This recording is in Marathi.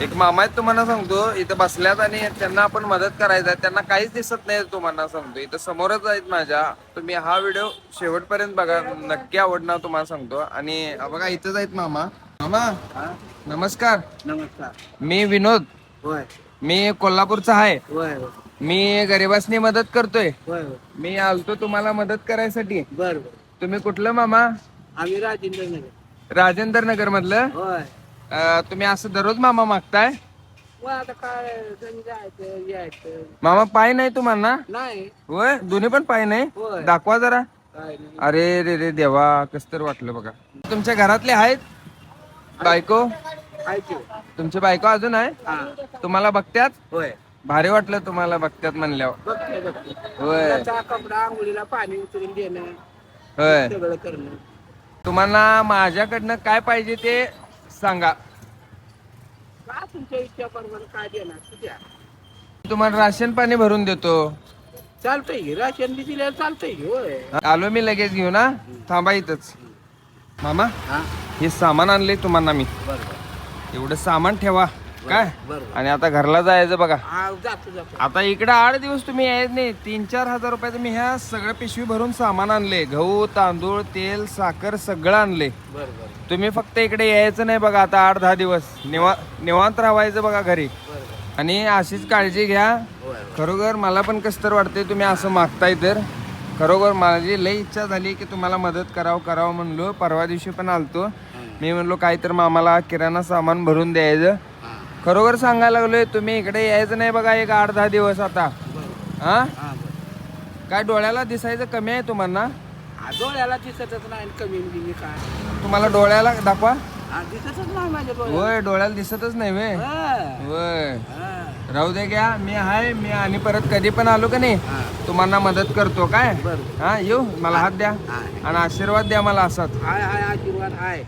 एक मामा आहेत तुम्हाला सांगतो, इथं बसल्यात आणि त्यांना आपण मदत करायचं आहे. त्यांना काहीच दिसत नाही तुम्हाला सांगतो, इथं समोरच आहेत माझ्या. तुम्ही हा व्हिडिओ शेवटपर्यंत बघा, नक्की आवडणार तुम्हाला सांगतो. आणि बघा इथंच आहेत मामा. मामा नमस्कार. नमस्कार. मी विनोद, होय मी कोल्हापूरचा आहे. होय मी गरिबासनी मदत करतोय. होय मी आलतो तुम्हाला मदत करायसाठी. बर तुम्ही कुठलं मामा? आम्ही राजेंद्र नगर. राजेंद्र नगर मधलं. होय तुम्ही असं दररोज मामा मागताय? मग आता काय घरी जायचं यायचं मामा पाय नाही तुम्हाला? नाही. होय, दोन्ही पण पाय नाही. होय. दाखवा जरा. काय नाही. अरे रे रे देवा, कस तर वाटलं बघा. तुमच्या घरातले आहेत बायको? आहे की. तुमची बायको अजून आहे? हा तुम्हाला बघत्यात? होय भारी वाटलं तुम्हाला बघत्यात म्हणल्यावर. बघते होय त्याचा कपडा आंघोळीला पाणी उतरून देणं होय. सगळं करणं. तुम्हाला माझ्याकडनं काय पाहिजे ते सांगा. का तुमच्या इच्छा प्रमाणे काय देणार ते द्या. तुम्हाला राशन पाणी भरून देतो. चालतंय की राशन बी दिल्यावर चालतंय की. होय आलो मी लगेच घेऊ ना. थांबा इथंच. मामा हा हे सामान आणले तुम्हाला मी. बरोबर एवढं सामान ठेवा काय. बरोबर. आणि आता घरला जायचं बघा. हा जातो आता इकडे 8 दिवस तुम्ही यायच नाही. 3-4 हजार रुपयाचं मी ह्या सगळं पिशवी भरून सामान आणले. गहू, तांदूळ, तेल, साखर सगळं आणले. बरोबर तुम्ही फक्त इकडे यायचं नाही बघा. आता 8-10 दिवस निवांत राहायचं बघा घरी. बरोबर. आणि अशीच काळजी घ्या. होय खरोखर मला पण कसं तर वाटतंय तुम्ही असं मागताय तर. खरोखर माझी लई इच्छा झाली की तुम्हाला मदत करावं म्हणलो. परवा दिवशी पण आलतो. मी म्हणलो काहीतरी मामाला किराणा सामान भरून द्यायचं. खरोखर सांगायला लागलोय तुम्ही इकडे यायचं नाही बघा. एक 8-10 दिवस आता. हा हा बरं. काय डोळ्याला दिसायचं कमी आहे तुम्हाला? हा, डोळ्याला दिसतच नाही कमी बिमी काय. तुम्हाला डोळ्याला दाखवा. हा, दिसतच नाही माझ्या डोळ्याला. होय डोळ्याला दिसतच नाही वे. हा, होय हा, राहू दे घ्या. मी आहे. मी आणि परत कधी पण आलो का नाही हा. तुम्हाला मदत करतो काय. बरं. हा येऊ. मला हात द्या हा. आणि आशीर्वाद द्या मला असाच. हाय हाय आशीर्वाद हाय.